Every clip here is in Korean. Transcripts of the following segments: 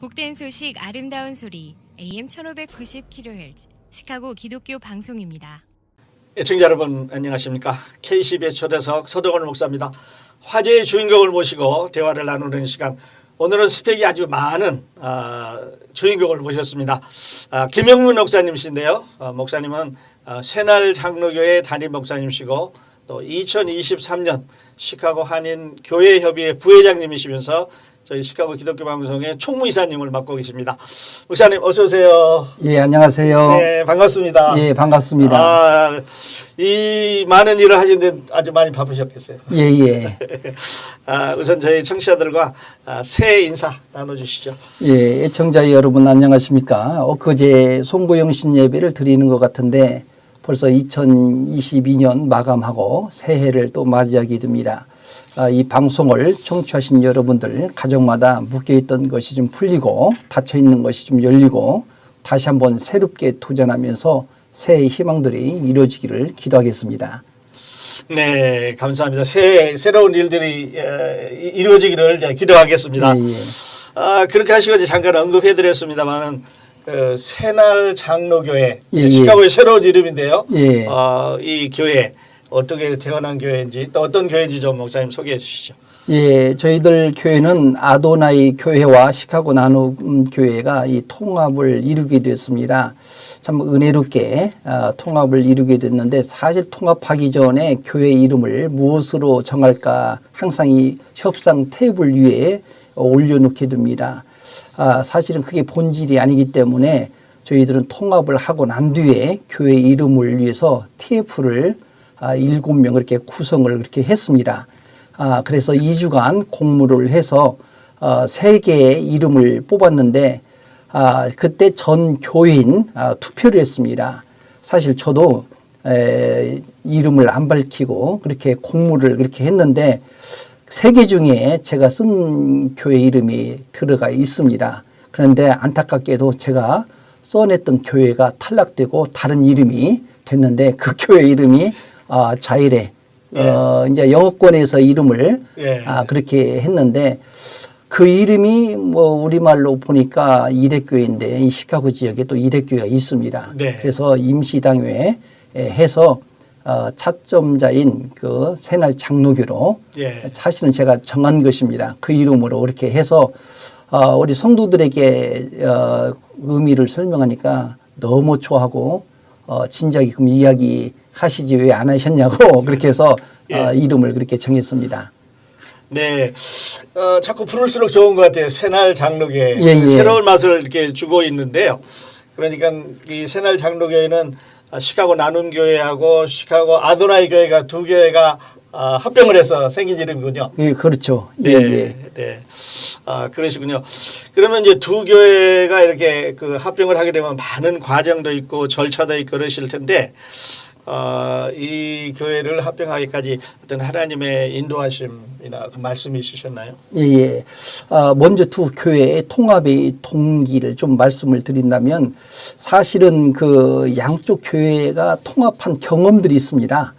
복된 소식 아름다운 소리 AM 1590kHz 시카고 기독교 방송입니다. 애청자 여러분 안녕하십니까. KCB의 초대석 서동원 목사입니다. 화제의 주인공을 모시고 대화를 나누는 시간, 오늘은 스펙이 아주 많은 주인공을 모셨습니다. 김영문 목사님이신데요. 목사님은 새날 장로교회 담임 목사님이시고 또 2023년 시카고 한인 교회협의회 부회장님이시면서 저희 시카고 기독교 방송의 총무이사님을 맡고 계십니다. 목사님 어서 오세요. 예, 안녕하세요. 네, 반갑습니다. 예, 반갑습니다. 이 많은 일을 하시는데 아주 많이 바쁘셨겠어요. 예, 예. 우선 저희 청취자들과 새해 인사 나눠주시죠. 예, 애청자 여러분 안녕하십니까. 엊그제 송구영신 예배를 드리는 것 같은데 벌써 2022년 마감하고 새해를 또 맞이하게 됩니다. 이 방송을 청취하신 여러분들 가정마다 묶여있던 것이 좀 풀리고 닫혀있는 것이 좀 열리고 다시 한번 새롭게 도전하면서 새해 희망들이 이루어지기를 기도하겠습니다. 네, 감사합니다. 새로운 일들이 이루어지기를 기도하겠습니다. 예, 예. 그렇게 하시고 이제 잠깐 언급해드렸습니다만은 새날 장로교회, 예, 시카고의 새로운 이름인데요. 예. 이 교회 어떻게 태어난 교회인지 또 어떤 교회인지 좀 목사님 소개해 주시죠. 예, 저희들 교회는 아도나이 교회와 시카고 나눔 교회가 이 통합을 이루게 됐습니다. 참 은혜롭게 통합을 이루게 됐는데, 사실 통합하기 전에 교회 이름을 무엇으로 정할까 항상 이 협상 테이블 위에 올려놓게 됩니다. 사실은 그게 본질이 아니기 때문에 저희들은 통합을 하고 난 뒤에 교회 이름을 위해서 TF를 7명 이렇게 구성을 그렇게 했습니다. 그래서 2주간 공모를 해서 3개의 이름을 뽑았는데 그때 전 교인 투표를 했습니다. 사실 저도 이름을 안 밝히고 그렇게 공모를 그렇게 했는데 3개 중에 제가 쓴 교회 이름이 들어가 있습니다. 그런데 안타깝게도 제가 써냈던 교회가 탈락되고 다른 이름이 됐는데 그 교회 이름이 자일에 이제 영어권에서 이름을 그렇게 했는데 그 이름이 뭐 우리말로 보니까 이레교회인데 이 시카고 지역에 또 이레교회가 있습니다. 네. 그래서 임시당회 해서 차점자인 그 새날 장로교로 사실은 제가 정한 것입니다. 그 이름으로 그렇게 해서 우리 성도들에게 의미를 설명하니까 너무 좋아하고 진작에 그럼 이야기 하시지 왜 안 하셨냐고 그렇게 해서 이름을 그렇게 정했습니다. 네, 자꾸 부를수록 좋은 것 같아요. 새날 장로교회. 예. 새로운 맛을 이렇게 주고 있는데요. 그러니까 이 새날 장로교회는 시카고 나눔교회하고 시카고 아도나이 교회가 두 교회가 합병을 해서 생긴 이름이군요. 예, 그렇죠. 네, 네. 그러시군요. 그러면 이제 두 교회가 이렇게 그 합병을 하게 되면 많은 과정도 있고 절차도 있고 그러실 텐데, 이 교회를 합병하기까지 어떤 하나님의 인도하심이나 그 말씀이 있으셨나요? 예. 먼저 두 교회의 통합의 동기를 좀 말씀을 드린다면, 사실은 그 양쪽 교회가 통합한 경험들이 있습니다.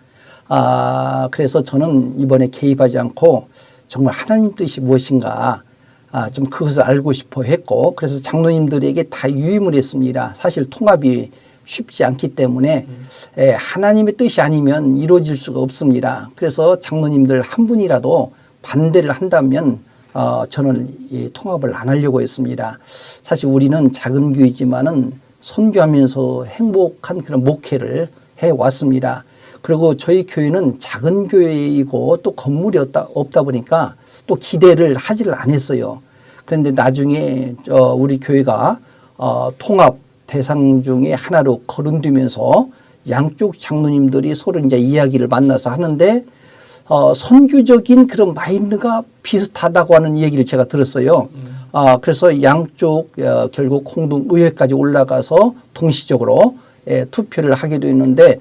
그래서 저는 이번에 개입하지 않고 정말 하나님 뜻이 무엇인가 좀 그것을 알고 싶어 했고, 그래서 장로님들에게 다 유임을 했습니다. 사실 통합이 쉽지 않기 때문에 하나님의 뜻이 아니면 이루어질 수가 없습니다. 그래서 장로님들 한 분이라도 반대를 한다면 저는 이 통합을 안 하려고 했습니다. 사실 우리는 작은 교회지만은 선교하면서 행복한 그런 목회를 해왔습니다. 그리고 저희 교회는 작은 교회이고 또 건물이 없다 보니까 또 기대를 하지를 않았어요. 그런데 나중에 우리 교회가 통합 대상 중에 하나로 거론되면서 양쪽 장로님들이 서로 이제 이야기를 만나서 하는데 선교적인 그런 마인드가 비슷하다고 하는 얘기를 제가 들었어요. 그래서 양쪽 결국 공동의회까지 올라가서 동시적으로 투표를 하게 되었는데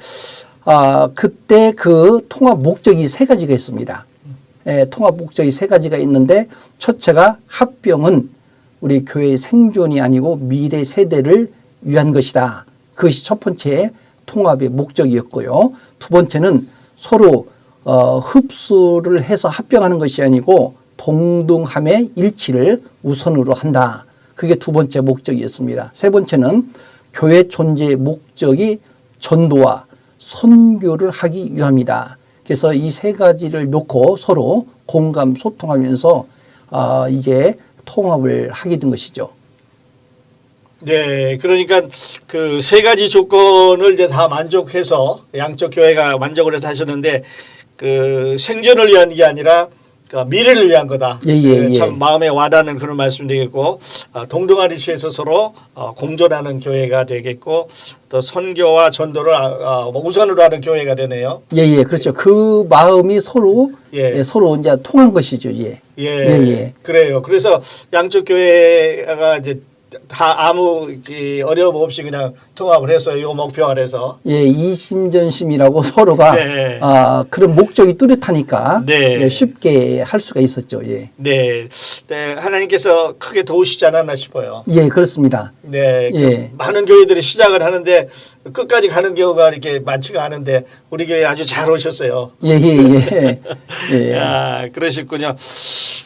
그때 그 통합 목적이 3가지가 있습니다. 통합 목적이 3가지가 있는데, 첫째가 합병은 우리 교회의 생존이 아니고 미래 세대를 위한 것이다. 그것이 첫 번째 통합의 목적이었고요. 두 번째는 서로 흡수를 해서 합병하는 것이 아니고 동등함의 일치를 우선으로 한다. 그게 두 번째 목적이었습니다. 세 번째는 교회 존재의 목적이 전도와 선교를 하기 위함이다. 그래서 이 세 가지를 놓고 서로 공감, 소통하면서 이제 통합을 하게 된 것이죠. 네, 그러니까 그 세 가지 조건을 이제 다 만족해서 양쪽 교회가 만족을 해서 하셨는데 그 생존을 위한 게 아니라 그 미래를 위한 거다. 참 마음에 와닿는 그런 말씀 되겠고 동등한 위치에서 서로 공존하는 교회가 되겠고 또 선교와 전도를 우선으로 하는 교회가 되네요. 그렇죠. 그 마음이 서로 서로 이제 통한 것이죠. 그래요. 그래서 양쪽 교회가 이제 다 아무 어려움 없이 그냥 통합을 해서 이 목표 아래서 이심전심이라고 서로가 그런 목적이 뚜렷하니까 쉽게 할 수가 있었죠. 네, 하나님께서 크게 도우시지 않았나 싶어요. 그렇습니다. 많은 교회들이 시작을 하는데 끝까지 가는 경우가 이렇게 많지가 않은데 우리 교회 아주 잘 오셨어요. 그러셨군요.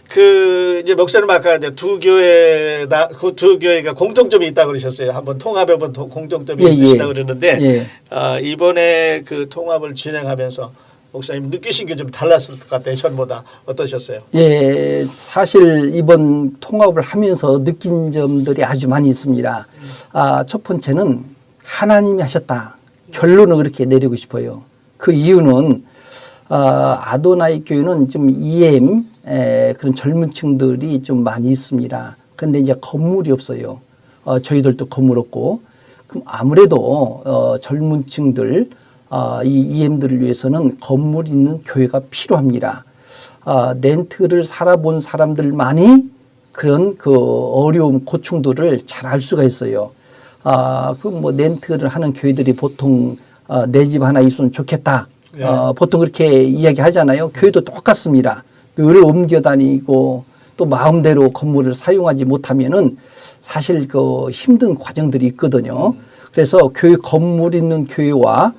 그 이제 목사님 아까 이제 두 교회다 그 두 교회가 공통점이 있다 고 그러셨어요. 한번 통합해 본 공통점이 있으시다 그러는데 이번에 그 통합을 진행하면서 목사님 느끼신 게 좀 달랐을 것 같아요. 전보다 어떠셨어요? 사실 이번 통합을 하면서 느낀 점들이 아주 많이 있습니다. 첫 번째는 하나님이 하셨다. 결론을 그렇게 내리고 싶어요. 그 이유는 아도나이 교회는 좀 EM 그런 젊은 층들이 좀 많이 있습니다. 그런데 이제 건물이 없어요. 저희들도 건물 없고. 그럼 아무래도 젊은 층들, 이 EM들을 위해서는 건물이 있는 교회가 필요합니다. 렌트를 살아본 사람들만이 그런 그 어려움, 고충들을 잘 알 수가 있어요. 그 뭐 렌트를 하는 교회들이 보통 내 집 하나 있으면 좋겠다. 보통 그렇게 이야기 하잖아요. 교회도 똑같습니다. 늘 옮겨 다니고 또 마음대로 건물을 사용하지 못하면은 사실 그 힘든 과정들이 있거든요. 그래서 교회 건물 있는 교회와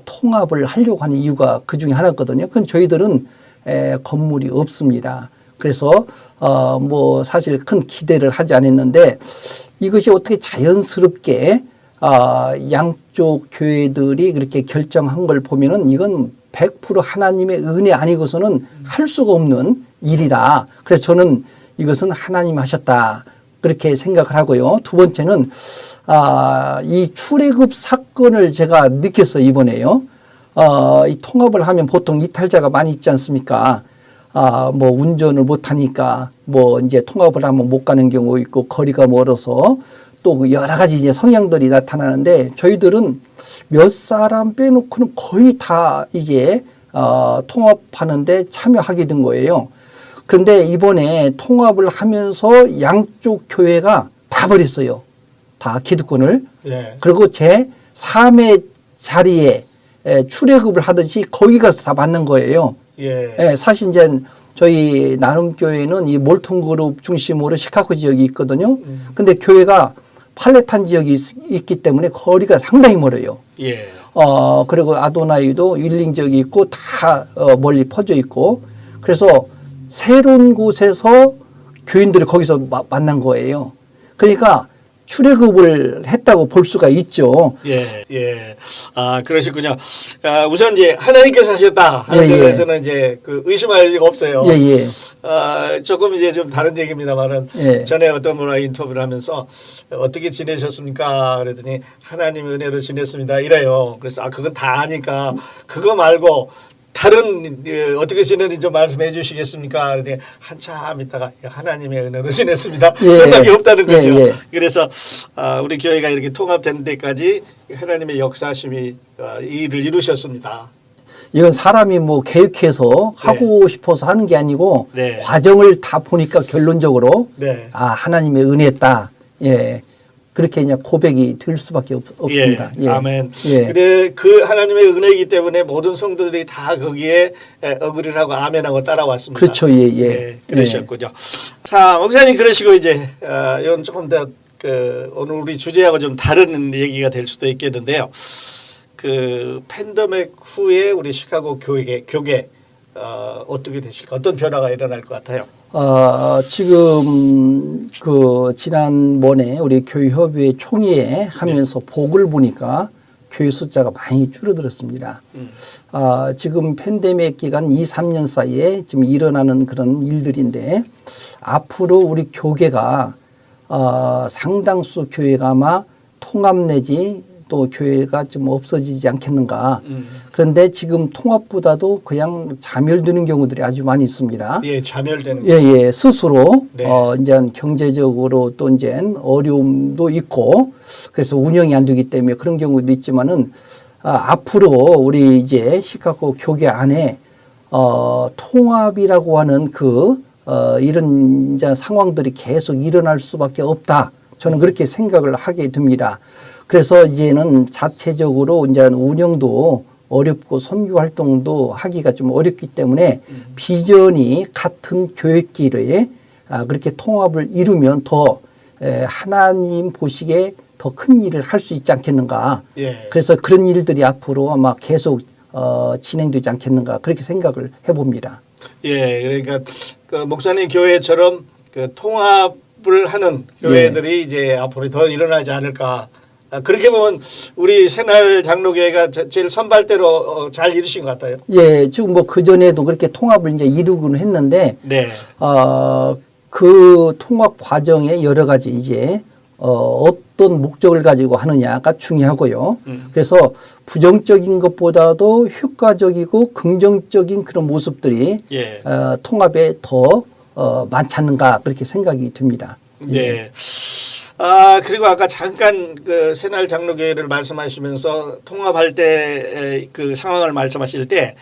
통합을 하려고 하는 이유가 그 중에 하나거든요. 그건 저희들은 건물이 없습니다. 그래서 뭐 사실 큰 기대를 하지 않았는데 이것이 어떻게 자연스럽게 양쪽 교회들이 그렇게 결정한 걸 보면은 이건 100% 하나님의 은혜 아니고서는 할 수가 없는 일이다. 그래서 저는 이것은 하나님 하셨다. 그렇게 생각을 하고요. 두 번째는 이 출애굽 사건을 제가 느꼈어요. 이번에요. 이 통합을 하면 보통 이탈자가 많이 있지 않습니까? 뭐 운전을 못하니까 뭐 이제 통합을 하면 못 가는 경우 있고 거리가 멀어서 또 여러 가지 이제 성향들이 나타나는데 저희들은 몇 사람 빼놓고는 거의 다 이제 통합하는데 참여하게 된 거예요. 그런데 이번에 통합을 하면서 양쪽 교회가 다 버렸어요. 다 기득권을. 그리고 제 3의 자리에 출애굽을 하듯이 거기 가서 다 맞는 거예요. 사실 이제 저희 나눔교회는 이 몰톤그룹 중심으로 시카고 지역이 있거든요. 근데 교회가 팔레탄 지역이 있기 때문에 거리가 상당히 멀어요. 그리고 아도나이도 윌링 지역이 있고 다 멀리 퍼져 있고 그래서 새로운 곳에서 교인들이 거기서 만난 거예요. 그러니까 출애굽을 했다고 볼 수가 있죠. 그러시군요. 우선 이제 하나님께서 하셨다 하는 데 대해서는 이제 그 의심할 리가 없어요. 조금 이제 좀 다른 얘기입니다만은 전에 어떤 분과 인터뷰를 하면서 어떻게 지내셨습니까? 그랬더니 하나님의 은혜로 지냈습니다. 이래요. 그래서 그건 다 아니까 그거 말고 다른 어떻게 지내는지 좀 말씀해 주시겠습니까? 그랬더니 한참 있다가 하나님의 은혜로 지냈습니다. 그밖에 없다는 거죠. 그래서 우리 교회가 이렇게 통합된 데까지 하나님의 역사심이 이 일을 이루셨습니다. 이건 사람이 뭐 계획해서 하고 싶어서 하는 게 아니고 과정을 다 보니까 결론적으로 하나님의 은혜였다. 그렇게 그냥 고백이 될 수밖에 없습니다. 아멘. 그래 그 하나님의 은혜이기 때문에 모든 성도들이 다 거기에 어그리를 하고 아멘하고 따라왔습니다. 그렇죠. 그러셨군요. 자, 목사님 그러시고 이제 이건 조금 더 오늘 우리 주제하고 좀 다른 얘기가 될 수도 있겠는데요. 그 팬데믹 후에 우리 시카고 교계 어떻게 되실까? 어떤 변화가 일어날 것 같아요? 지금 그 지난번에 우리 교회협의회 총회에 하면서 복을 보니까 교회 숫자가 많이 줄어들었습니다. 지금 팬데믹 기간 2, 3년 사이에 지금 일어나는 그런 일들인데 앞으로 우리 교계가 상당수 교회가 아마 통합 내지 또 교회가 좀 없어지지 않겠는가. 그런데 지금 통합보다도 그냥 자멸되는 경우들이 아주 많이 있습니다. 예, 자멸되는. 예, 스스로 네. 이제 경제적으로 또 이제 어려움도 있고 그래서 운영이 안 되기 때문에 그런 경우도 있지만은 앞으로 우리 이제 시카고 교계 안에 통합이라고 하는 이런 이제 상황들이 계속 일어날 수밖에 없다. 저는 그렇게 생각을 하게 됩니다. 그래서 이제는 자체적으로 이제 운영도 어렵고 선교 활동도 하기가 좀 어렵기 때문에 비전이 같은 교회끼리 그렇게 통합을 이루면 더 하나님 보시기에 더 큰 일을 할 수 있지 않겠는가. 예. 그래서 그런 일들이 앞으로 아마 계속 진행되지 않겠는가 그렇게 생각을 해봅니다. 예, 그러니까 그 목사님 교회처럼 그 통합을 하는 교회들이 이제 앞으로 더 일어나지 않을까. 그렇게 보면 우리 새날 장로교회가 제일 선발대로 잘 이루신 것 같아요. 예, 지금 뭐 그전에도 그렇게 통합을 이제 이루고는 했는데, 네. 그 통합 과정에 여러 가지 이제, 어떤 목적을 가지고 하느냐가 중요하고요. 그래서 부정적인 것보다도 효과적이고 긍정적인 그런 모습들이 예. 통합에 더 많지 않는가 그렇게 생각이 듭니다. 네. 그리고 아까 잠깐 그 새날 장로교회를 말씀하시면서 통합할 때 그 상황을 말씀하실 때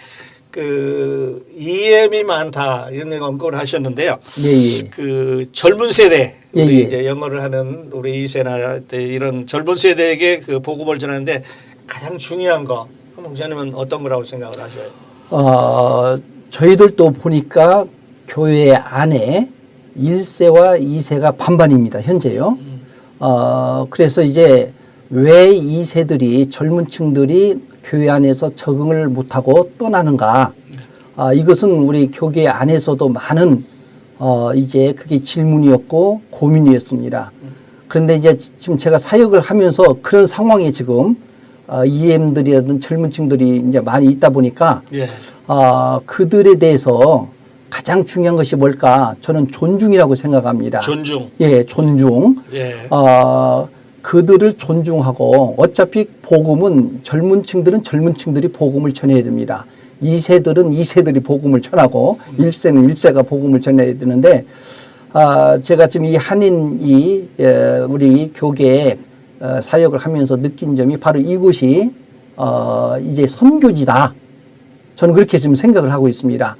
그 EM이 많다 이런 언급을 하셨는데요. 예. 그 젊은 세대 예, 우리 예. 이제 영어를 하는 우리 이세나 이런 젊은 세대에게 그 복음을 전하는데 가장 중요한 거 목사님은 어떤 거라고 생각을 하셔요? 저희들도 보니까 교회 안에 1세와 2세가 반반입니다. 현재요. 그래서 이제 왜 2세들이 젊은 층들이 교회 안에서 적응을 못하고 떠나는가. 이것은 우리 교계 안에서도 많은 이제 그게 질문이었고 고민이었습니다. 그런데 이제 지금 제가 사역을 하면서 그런 상황에 지금 EM들이라든 젊은 층들이 이제 많이 있다 보니까 예. 그들에 대해서 가장 중요한 것이 뭘까? 저는 존중이라고 생각합니다. 존중. 예, 존중. 예. 그들을 존중하고 어차피 복음은 젊은 층들은 젊은 층들이 복음을 전해야 됩니다. 2세들은 2세들이 복음을 전하고 1세는 1세가 복음을 전해야 되는데 제가 지금 이 한인 우리 교계에 사역을 하면서 느낀 점이 바로 이곳이 이제 선교지다. 저는 그렇게 지금 생각을 하고 있습니다.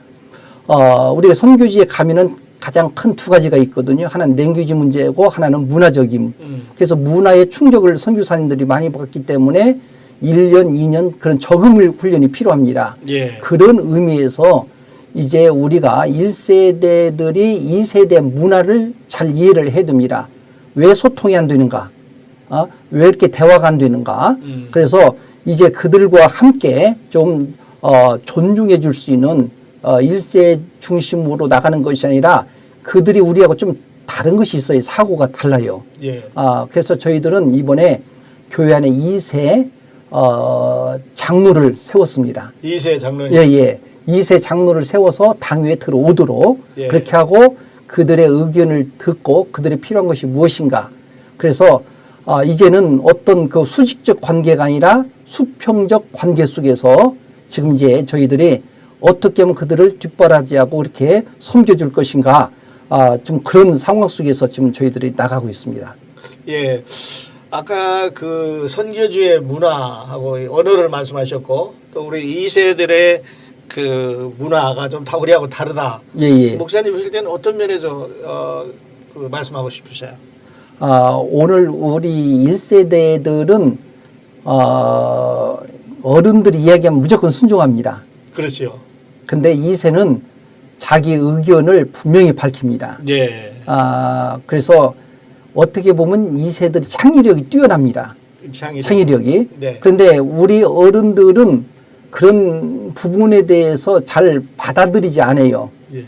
우리가 선교지에 가면은 가장 큰 두 가지가 있거든요. 하나는 랭귀지 문제고 하나는 문화적인. 그래서 문화의 충격을 선교사님들이 많이 받기 때문에 1년, 2년 그런 적응을 훈련이 필요합니다. 예. 그런 의미에서 이제 우리가 1세대들이 2세대 문화를 잘 이해를 해야 됩니다. 왜 소통이 안 되는가? 왜 이렇게 대화가 안 되는가? 그래서 이제 그들과 함께 좀 존중해 줄 수 있는 1세 중심으로 나가는 것이 아니라 그들이 우리하고 좀 다른 것이 있어요. 사고가 달라요. 예. 그래서 저희들은 이번에 교회 안에 2세 장로를 세웠습니다. 2세 장로님. 예. 2세 장로를 세워서 당회에 들어오도록 예. 그렇게 하고 그들의 의견을 듣고 그들의 필요한 것이 무엇인가. 그래서 이제는 어떤 그 수직적 관계가 아니라 수평적 관계 속에서 지금 이제 저희들이 어떻게 하면 그들을 뒷바라지하고 이렇게 섬겨줄 것인가. 좀 그런 상황 속에서 지금 저희들이 나가고 있습니다. 예. 아까 그 선교주의 문화하고 언어를 말씀하셨고 또 우리 2세들의 그 문화가 좀 다 우리하고 다르다. 예. 목사님 보실 때는 어떤 면에서 그 말씀하고 싶으세요? 오늘 우리 1세대들은 어른들이 이야기하면 무조건 순종합니다. 그렇죠. 근데 2세는 자기 의견을 분명히 밝힙니다. 예. 그래서 어떻게 보면 2세들이 창의력이 뛰어납니다. 창의력. 창의력이. 네. 그런데 우리 어른들은 그런 부분에 대해서 잘 받아들이지 않아요. 예.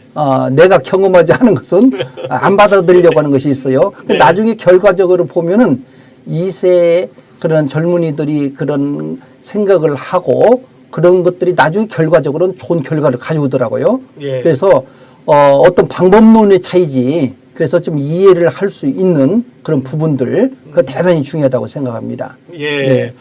내가 경험하지 않은 것은 안 받아들이려고 하는 것이 있어요. 네. 나중에 결과적으로 보면은 2세 그런 젊은이들이 그런 생각을 하고 그런 것들이 나중에 결과적으로는 좋은 결과를 가져오더라고요. 예. 그래서 어떤 방법론의 차이지. 그래서 좀 이해를 할 수 있는 그런 부분들 그거 대단히 중요하다고 생각합니다. 예.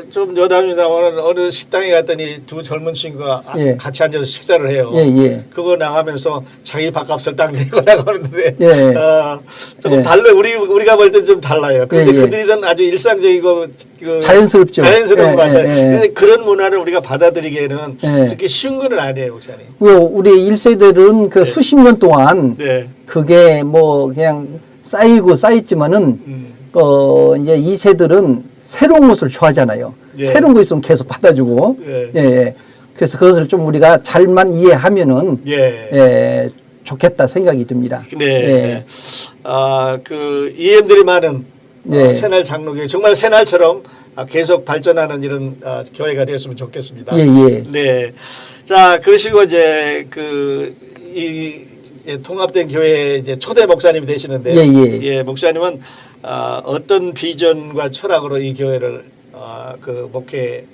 좀 여담입니다만 어느 식당에 갔더니 두 젊은 친구가 예. 같이 앉아서 식사를 해요. 예. 그거 나가면서 자기 밥값을 딱 내고라고 하는데 예. 조금 예. 달라 우리가 볼 때 좀 달라요. 그런데 예. 그들은 아주 일상적이고 자연스럽죠. 자연스러운 것 같아요. 예. 근데 그런 문화를 우리가 받아들이기에는 예. 그렇게 쉬운 건 아니에요, 목사님. 우리 1세들은 그 수십 년 동안 네. 그게 뭐 그냥 쌓이고 쌓였지만은 이제 2세들은 새로운 것을 좋아하잖아요. 예. 새로운 거 있으면 계속 받아주고. 예. 그래서 그것을 좀 우리가 잘만 이해하면은 예. 좋겠다 생각이 듭니다. 네. 예. 그 EM들이 많은 예. 새날 장로교회 정말 새날처럼 계속 발전하는 이런 교회가 되었으면 좋겠습니다. 예. 네. 자, 그러시고 이제 이제 통합된 교회 이제 초대 목사님이 되시는데, 예. 목사님은 어떤 비전과 철학으로 이 교회를 그 목회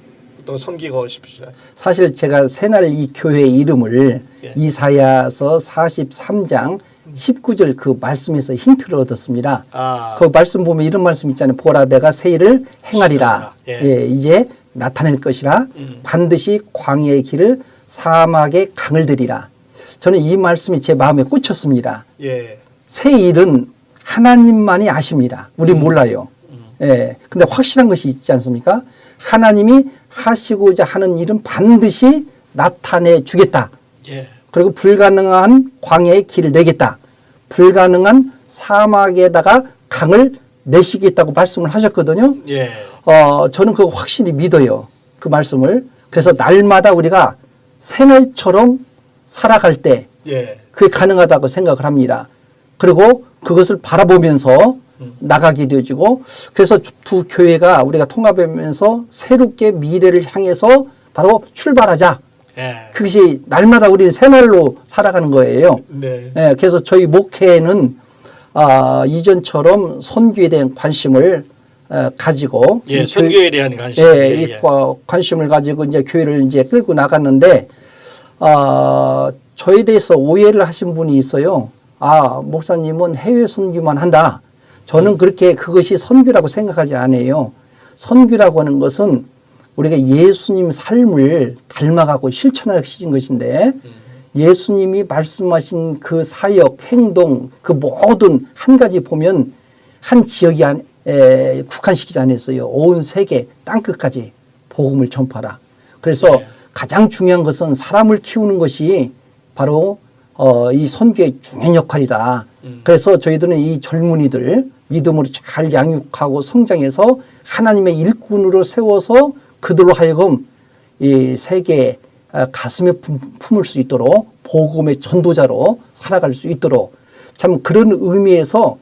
또 섬기고 싶으세요? 사실 제가 새날 이 교회 이름을 예. 이사야서 43장 19절 그 말씀에서 힌트를 얻었습니다. 아. 그 말씀 보면 이런 말씀 있잖아요. 보라 내가 새 일을 행하리라. 예. 이제 나타낼 것이라. 반드시 광야의 길을 사막의 강을 들이라. 저는 이 말씀이 제 마음에 꽂혔습니다. 예. 새 일은 하나님만이 아십니다. 우리 몰라요. 예. 근데 확실한 것이 있지 않습니까? 하나님이 하시고자 하는 일은 반드시 나타내 주겠다. 예. 그리고 불가능한 광야의 길을 내겠다. 불가능한 사막에다가 강을 내시겠다고 말씀을 하셨거든요. 예. 저는 그거 확실히 믿어요. 그 말씀을. 그래서 날마다 우리가 새날처럼 살아갈 때 예. 그게 가능하다고 생각을 합니다. 그리고 그것을 바라보면서 나가게 되어지고 그래서 두 교회가 우리가 통합하면서 새롭게 미래를 향해서 바로 출발하자. 예. 그것이 날마다 우리는 새날로 살아가는 거예요. 네. 예, 그래서 저희 목회는 이전처럼 선교에 대한 관심을 가지고 예, 선교에 대한 관심. 이 관심을 가지고 이제 교회를 이제 끌고 나갔는데 저에 대해서 오해를 하신 분이 있어요. 목사님은 해외 선교만 한다. 저는 그렇게 그것이 선교라고 생각하지 않아요. 선교라고 하는 것은 우리가 예수님 삶을 닮아가고 실천하신 것인데 예수님이 말씀하신 그 사역, 행동, 그 모든 한 가지 보면 한 지역이 국한시키지 않았어요. 온 세계 땅끝까지 복음을 전파하라. 그래서 가장 중요한 것은 사람을 키우는 것이 바로 이 선교의 중요한 역할이다. 그래서 저희들은 이 젊은이들 믿음으로 잘 양육하고 성장해서 하나님의 일꾼으로 세워서 그들로 하여금 이 세계에 가슴에 품을 수 있도록 복음의 전도자로 살아갈 수 있도록 참 그런 의미에서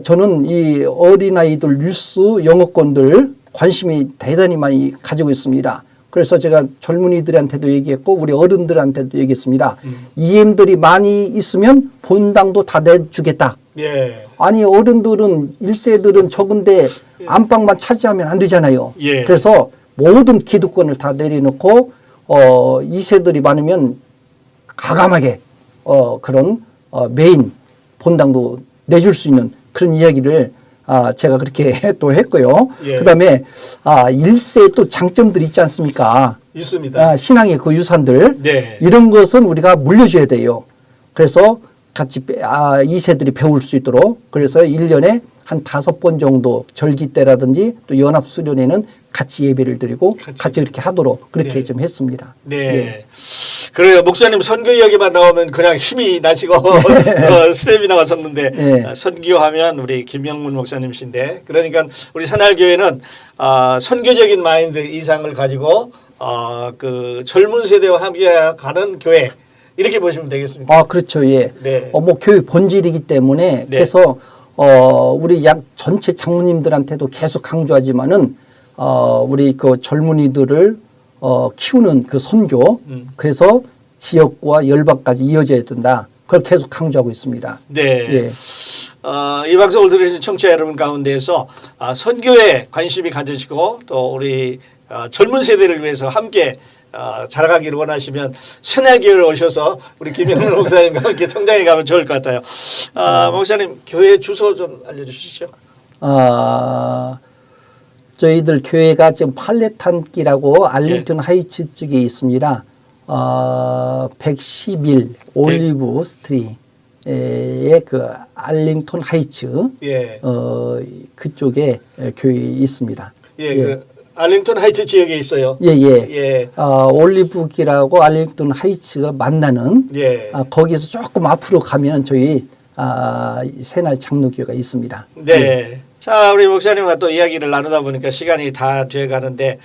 저는 이 어린아이들 뉴스 영어권들 관심이 대단히 많이 가지고 있습니다. 그래서 제가 젊은이들한테도 얘기했고 우리 어른들한테도 얘기했습니다. EM들이 많이 있으면 본당도 다 내주겠다. 예. 아니 어른들은 1세들은 적은데 안방만 차지하면 안 되잖아요. 예. 그래서 모든 기득권을 다 내려놓고 2세들이 많으면 가감하게 그런 메인 본당도 내줄 수 있는 그런 이야기를 제가 그렇게 또 했고요. 예. 그다음에 1세의 또 장점들이 있지 않습니까? 있습니다. 신앙의 그 유산들 네. 이런 것은 우리가 물려줘야 돼요. 그래서 같이 2세들이 배울 수 있도록 그래서 1년에 한 5번 정도 절기 때라든지 또 연합 수련회는 같이 예배를 드리고 같이 그렇게 하도록 그렇게 네. 좀 했습니다. 네. 예. 그래요. 목사님 선교 이야기만 나오면 그냥 힘이 나시고 스텝이 나왔었는데 예. 선교하면 우리 김영문 목사님이신데 그러니까 우리 새날교회는 선교적인 마인드 이상을 가지고 그 젊은 세대와 함께 가는 교회 이렇게 보시면 되겠습니다. 그렇죠. 예. 네. 뭐 교회 본질이기 때문에 네. 그래서 우리 전체 장로님들한테도 계속 강조하지만은 우리 그 젊은이들을 키우는 그 선교, 그래서 지역과 열방까지 이어져야 된다. 그걸 계속 강조하고 있습니다. 네. 예. 이 방송을 들으신 청취자 여러분 가운데에서 선교에 관심이 가지시고 또 우리 젊은 세대를 위해서 함께 자라가기를 원하시면 새날교회를 오셔서 우리 김영문 목사님과 함께 성장해 가면 좋을 것 같아요. 목사님 교회 주소 좀 알려주시죠. 저희들 교회가 지금 팔레탄길하고 알링턴 하이츠 쪽에 있습니다. 111 올리브 스트리트의 그 알링턴 하이츠 예. 그쪽에 교회 있습니다. 예. 그 알링턴 하이츠 지역에 있어요. 예. 올리브길하고 알링턴 하이츠가 만나는 예. 거기서 조금 앞으로 가면 저희 새날 장로교회가 있습니다. 네. 예. 자, 우리 목사님과 또 이야기를 나누다 보니까 시간이 다 돼 가는데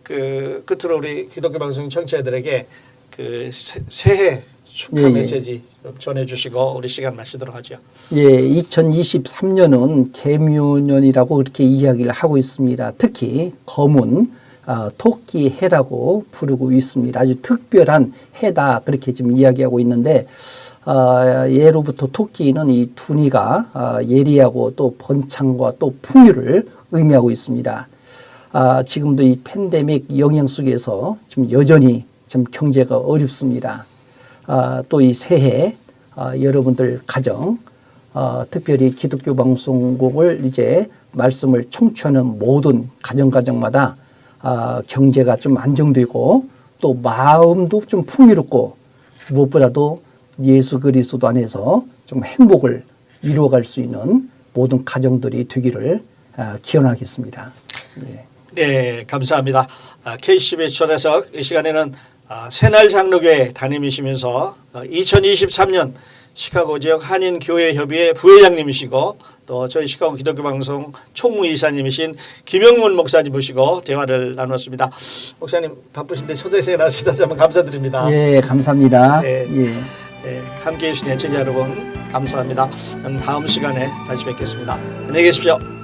그 끝으로 우리 기독교 방송 청취자들에게 그 새해 축하 예. 메시지 좀 전해주시고 우리 시간 마치도록 하죠. 예, 2023년은 개묘년이라고 그렇게 이야기를 하고 있습니다. 특히 검은 토끼 해라고 부르고 있습니다. 아주 특별한 해다 그렇게 지금 이야기하고 있는데 예로부터 토끼는 이 두니가 예리하고 또 번창과 또 풍요를 의미하고 있습니다. 지금도 이 팬데믹 영향 속에서 지금 여전히 좀 경제가 어렵습니다. 또 이 새해 여러분들 가정 특별히 기독교 방송국을 이제 말씀을 청취하는 모든 가정마다 경제가 좀 안정되고 또 마음도 좀 풍요롭고 무엇보다도 예수 그리스도 안에서 좀 행복을 이루어갈 수 있는 모든 가정들이 되기를 기원하겠습니다. 네. 네, 감사합니다. KCBS 초대석 이 시간에는 새날 장로교회 담임이시면서 2023년 시카고 지역 한인교회협의회 부회장님이시고 또 저희 시카고 기독교 방송 총무이사님이신 김영문 목사님 모시고 대화를 나눴습니다. 목사님 바쁘신데 초대석에 나와주셔서 한번 감사드립니다. 예, 감사합니다. 네. 예. 네, 함께해 주신 애청자 여러분 감사합니다. 저는 다음 시간에 다시 뵙겠습니다. 안녕히 계십시오.